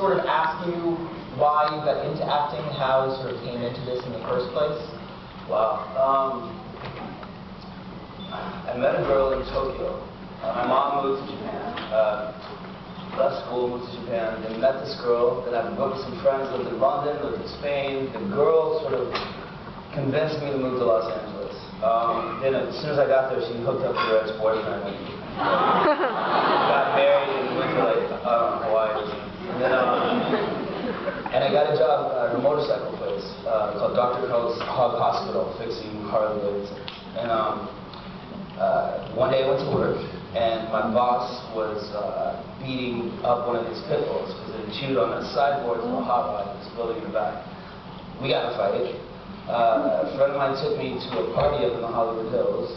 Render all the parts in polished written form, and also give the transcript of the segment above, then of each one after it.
sort of ask you why you got into acting, how you sort of came into this in the first place? Wow. I met a girl in Tokyo. My mom moved to Japan. Left school, moved to Japan, and met this girl that I've worked with some friends, lived in London, lived in Spain. The girl sort of convinced me to move to Los Angeles. Then as soon as I got there, she hooked up with her ex-boyfriend and got married and went to like Hawaii. And I got a job at a motorcycle place called Dr. Cole's Hog Hospital, fixing Harley Davidson. And one day I went to work, and my boss was beating up one of his pit bulls because it had chewed on a sideboard to a hot rod in this building in the back. We got in a fight. A friend of mine took me to a party up in the Hollywood Hills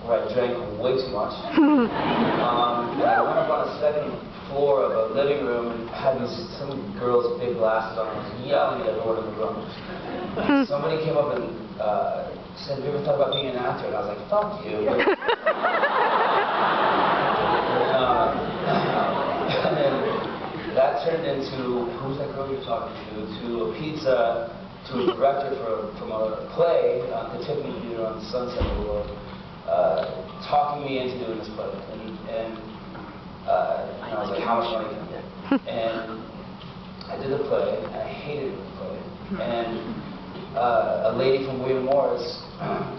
where I drank way too much. And I went up on the second floor of a living room and had some girl's big glasses on and was yelling at everyone in the room. Somebody came up and said, "Have you ever thought about being an actor?" And I was like, "Fuck you." And then that turned into, who's that girl you're talking to a pizza, to a director from a play at the Tiffany Theater on Sunset Boulevard, talking me into doing this play. And I was like, how much money can I get? And I did the play, and I hated the play. And a lady from William Morris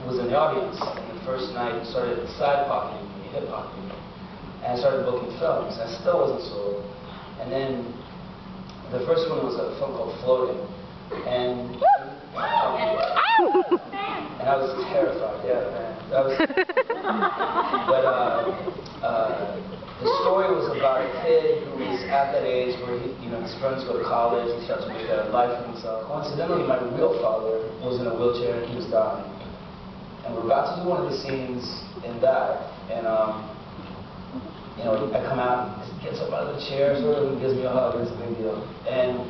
was in the audience, and the first night started side pocketing me, hip pocketing me. And I started booking films, and I still wasn't sold. And then the first one was a film called Floating. And I was terrified, yeah, man. The story was about a kid who was at that age where his friends go to college, he starts to make a life for himself. Coincidentally, my real father was in a wheelchair and he was dying. And we're about to do one of the scenes in that, and I come out, he gets up out of the chair, sort of, and gives me a hug, it's a big deal. And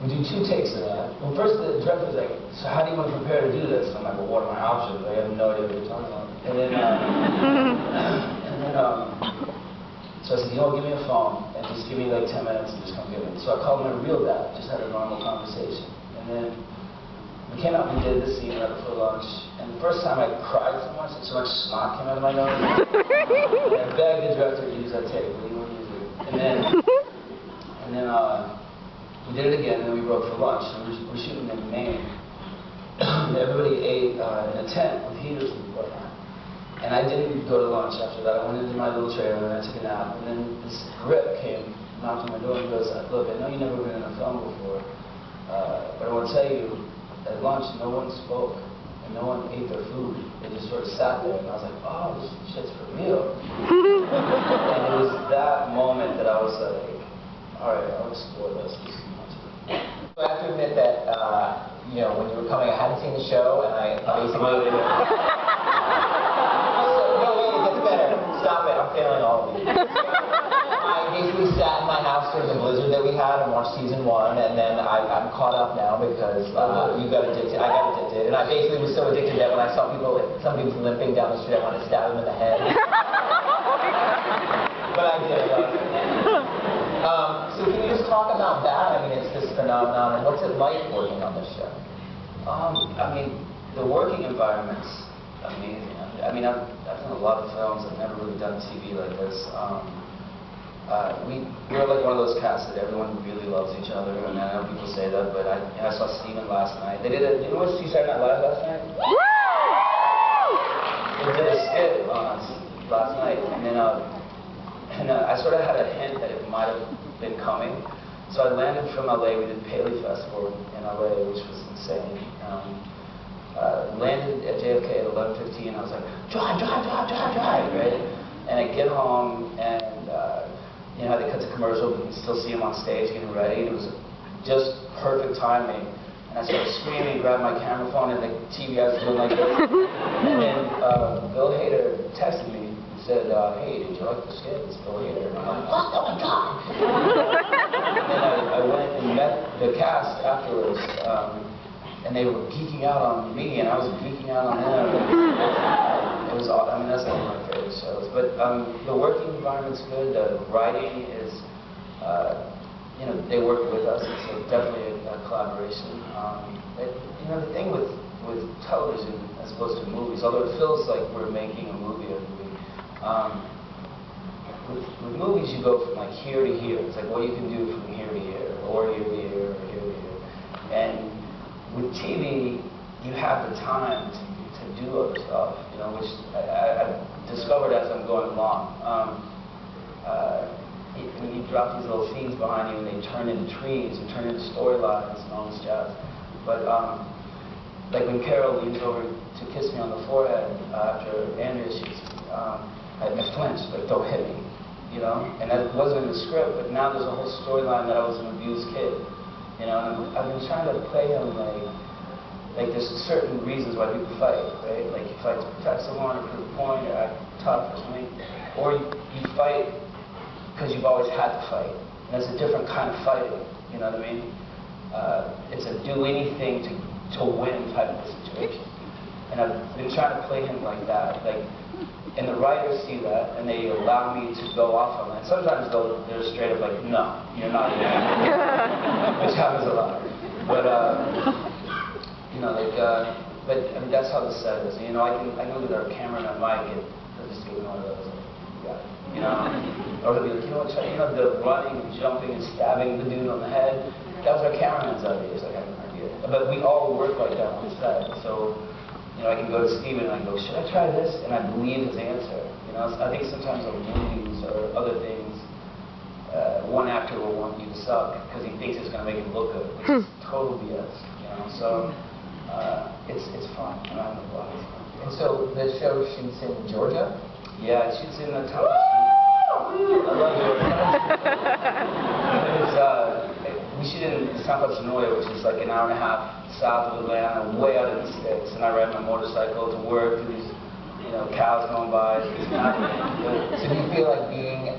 we do 2 takes of that. Well, first the director's like, "So how do you want to prepare to do this?" And I'm like, "Well, what are my options? I have no idea what you're talking about." And then, so I said, "Give me a phone, and just give me like 10 minutes and just come get me." So I called my real dad, just had a normal conversation. And then we came out and did this scene right before lunch, and the first time I cried so much, and so much snot came out of my nose. And I begged the director to use that tape, but he wouldn't use it. And then we did it again, and then we broke for lunch, and we're shooting in Maine. Everybody ate in a tent with heaters and whatnot. And I didn't go to lunch after that. I went into my little chair and I took a nap. And then this grip came, knocked on my door, and goes, "Look, I know you've never been in a film before, but I want to tell you, at lunch, no one spoke, and no one ate their food. They just sort of sat there, and I was like, oh, this shit's for real." And it was that moment that I was like, all right, I'll explore this. So I have to admit that, when you were coming, I hadn't seen the show, and I basically... No, wait, it gets better. Stop it, I'm failing all of you. I basically sat in my house during the blizzard that we had and watched season 1, and then I'm caught up now because you got addicted. I got addicted, and I basically was so addicted that when I saw somebody was limping down the street, I wanted to stab him in the head. But I did. So can you just talk about that? I mean, it's this phenomenon, and what's it like working on this show? The working environment's amazing. I've done a lot of films. I've never really done TV like this. We're like one of those casts that everyone really loves each other, and I know people say that, but I saw Steven last night. They did a, you know what, see Saturday Night Live last night? They did a skit on us last night, and then I sort of had a hint that it might have been coming. So I landed from LA. We did Paley Festival in LA, which was insane. Landed at JFK at 11:15. I was like, drive, right? And I get home, and you know how they cut to commercial, but you can still see him on stage getting ready. It was just perfect timing. And I started screaming, grabbed my camera phone, and the TV I was doing like this. And then Bill Hader texted me and said, "Hey, did you like the skit? It's Bill Hader." And I'm like, "What? Oh my God!" And then I went and met the cast afterwards. And they were geeking out on me, and I was geeking out on them. It was, that's one of my favorite shows. But the working environment's good. The writing is, they worked with us. It's definitely a collaboration. The thing with television as opposed to movies, although it feels like we're making a movie every week, with movies you go from like here to here. It's like what you can do from here to here, or here to here, or here to here. And with TV, you have the time to do other stuff, which I've discovered as I'm going along. When you drop these little scenes behind you and they turn into trees and turn into storylines and all this jazz. But like when Carol leans over to kiss me on the forehead after Andrea shoots me, I flinched, like don't hit me, and that wasn't in the script, but now there's a whole storyline that I was an abused kid, and I've been trying to play him like there's certain reasons why people fight, right? Like you fight to protect someone or prove a point or act tough or something, or you fight because you've always had to fight, and it's a different kind of fighting, you know what I mean? It's a do anything to win type of situation. And I've been trying to play him like that. And the writers see that, and they allow me to go off on that. Sometimes they're straight up like, no, you're not in there, which happens a lot. But, but I mean, that's how the set is. I know that our cameraman Mike, he'll just give me one of those. You got it. Or he'll be like, the running and jumping and stabbing the dude on the head, that was our cameraman's idea. He's like, I have no idea. But we all work like that on set. So, I can go to Steven and I go, should I try this? And I believe his answer. I think sometimes on movies or other things, one actor will want you to suck because he thinks it's going to make it look good, which is total BS. So it's fun. I'm having a blast. And so the show shoots in Georgia? Yeah, it shoots in the town. I love Georgia. We shoot in Tampa, which is like an hour and a half south of Atlanta, way out in the sticks. And I ride my motorcycle to work through these, cows going by. So do you feel like being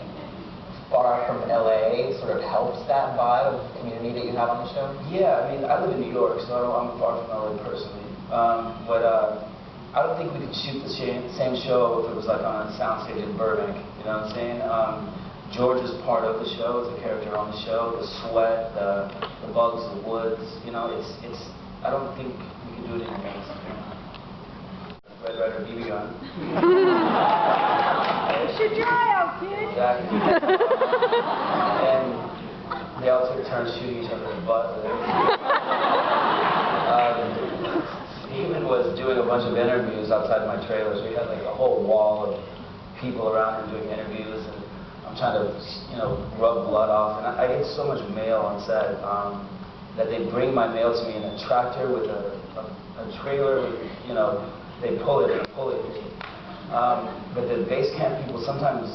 far from LA sort of helps that vibe of community that you have on the show? Yeah, I mean, I live in New York, so I'm far from LA personally. But I don't think we could shoot the same show if it was like on a soundstage in Burbank. You know what I'm saying? George is part of the show, is a character on the show. The sweat, the bugs, the woods. It's. I don't think we could do it in Vegas. Red Ryder BB gun. You should try out, kid. Exactly. And they all took turns shooting each other in the butt. Steven was doing a bunch of interviews outside my trailers. We had like a whole wall of people around him doing interviews, and I'm trying to, rub blood off. And I get so much mail on set that they bring my mail to me in a tractor with a trailer. They pull it and pull it. But the base camp people sometimes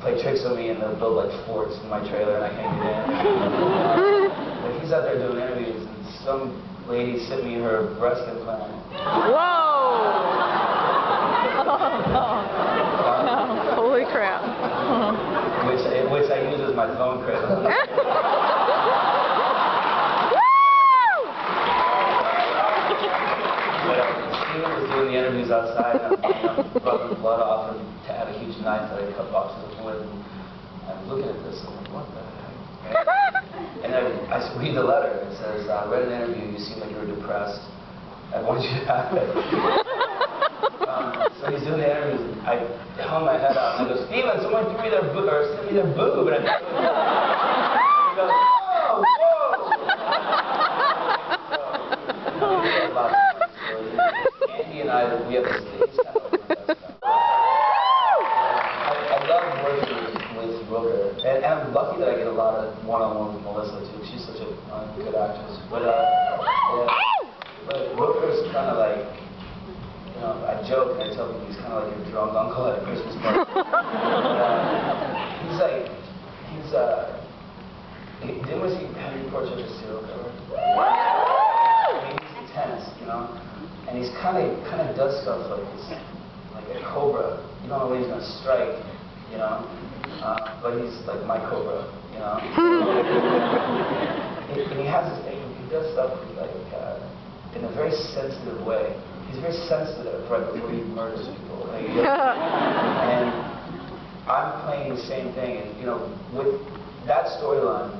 play tricks on me, and they'll build like forts in my trailer, and I can't get in. But he's out there doing interviews, and some lady sent me her breast implant. Whoa! Holy crap. Which I use as my phone cradle. Steven was doing the interviews outside, and I'm rubbing blood off, and I had a huge knife that I cut boxes of wood, and I'm looking at this, and I'm like, what the heck? And I read the letter. It says, I read an interview, you seem like you were depressed. I want you to have it. So he's doing the interviews, and I hung my head out, and I go, Steven, someone threw me their boob, or sent me their boob, and I he goes, oh, whoa! So, a lot of fun stories. Andy and I, we have this thing, he's kind of like my best friend. I love working with Rooker, and I'm lucky that I get a lot of one-on-one with Melissa, too. She's such a good actress. But Rooker's kind of like, I joke and I tell people he's kind of like your drunk uncle at a Christmas party. Didn't we see Henry Portrait of a Serial Killer? I mean, he's intense, and he's kind of does stuff like a cobra. You don't know when he's going to strike, but he's like my cobra, And he has this thing, he does stuff like in a very sensitive way. He's very sensitive right before he murders people. And I'm playing the same thing, and with that storyline,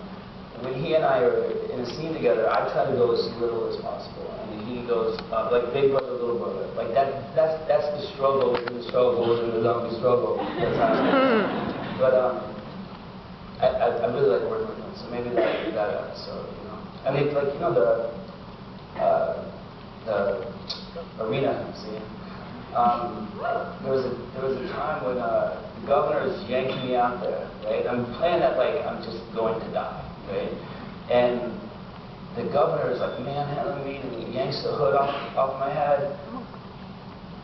when he and I are in a scene together, I try to go as little as possible, and he goes like big brother, little brother. Like that's the struggle within the struggle within the zombie struggle. That's how but I really like working with him, so maybe that episode, you know. I mean, like, you know, the arena scene. There was a time when the governor is yanking me out there, right? I'm playing that like I'm just going to die, right? And the governor is like manhandling me, and he yanks the hood off my head.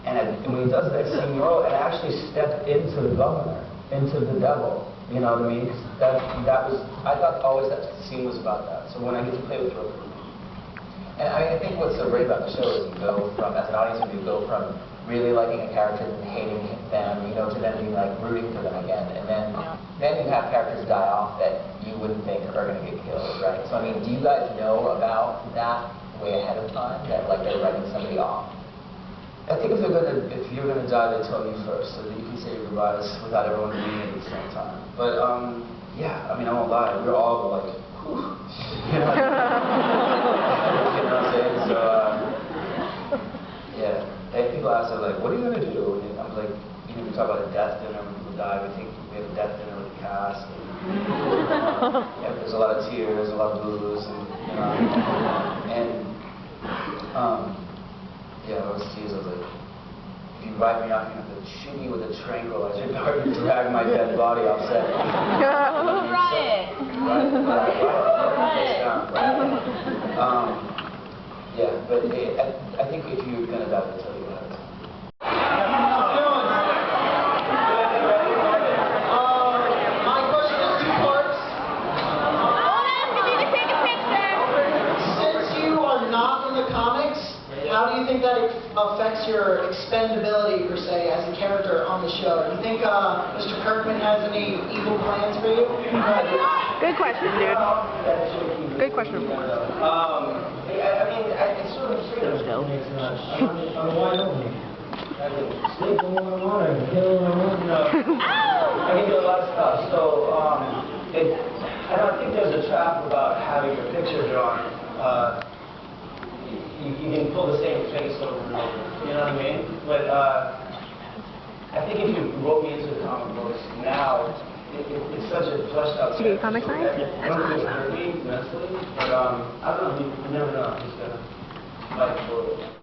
And when he does that senor, and I actually stepped into the governor, into the devil. You know what I mean? 'Cause that was, I thought always that scene was about that. So when I get to play with Roper. And I think what's so great about the show is you go from, as an audience, you go from really liking a character and hating them, you know, to then being like rooting for them again. And then you have characters die off that you wouldn't think are going to get killed, right? So I mean, do you guys know about that way ahead of time, that like they're writing somebody off? I think if you're gonna die, they tell you first, so that you can say your goodbyes without everyone reading it at the same time. But yeah, I mean, I won't lie, we're all like, whew, you know, you know what I'm saying? So yeah, and people ask me like, what are you gonna do? And I'm like, you know, we talk about a death dinner when people die. We have a death dinner with the cast. And, yeah, there's a lot of tears, a lot of booze, and you know, and yeah, I was teased. I was like, if you write me off, you have to shoot me with a tranquilizer dart and drag my dead body off set. Riot! Yeah, but I think if you're gonna die, they'll tell you that. My question is two parts. Since you are not in the comics, how do you think that affects your expendability, per se, as a character on the show? Do you think Mr. Kirkman has any evil plans for you? Good question, dude. Good question. I mean, it's sort of freedom. I'm wide open. I can sleep when I want, I can kill when I want. I can do a lot of stuff. So, I think there's a trap about having your picture drawn. You can pull the same face over and over, you know what I mean? But I think if you wrote me into the comic books now, it's such a fleshed out. Did you get comic signs? I don't think it hurt me mentally, but I don't know. You never know. I'm just gonna fight for it.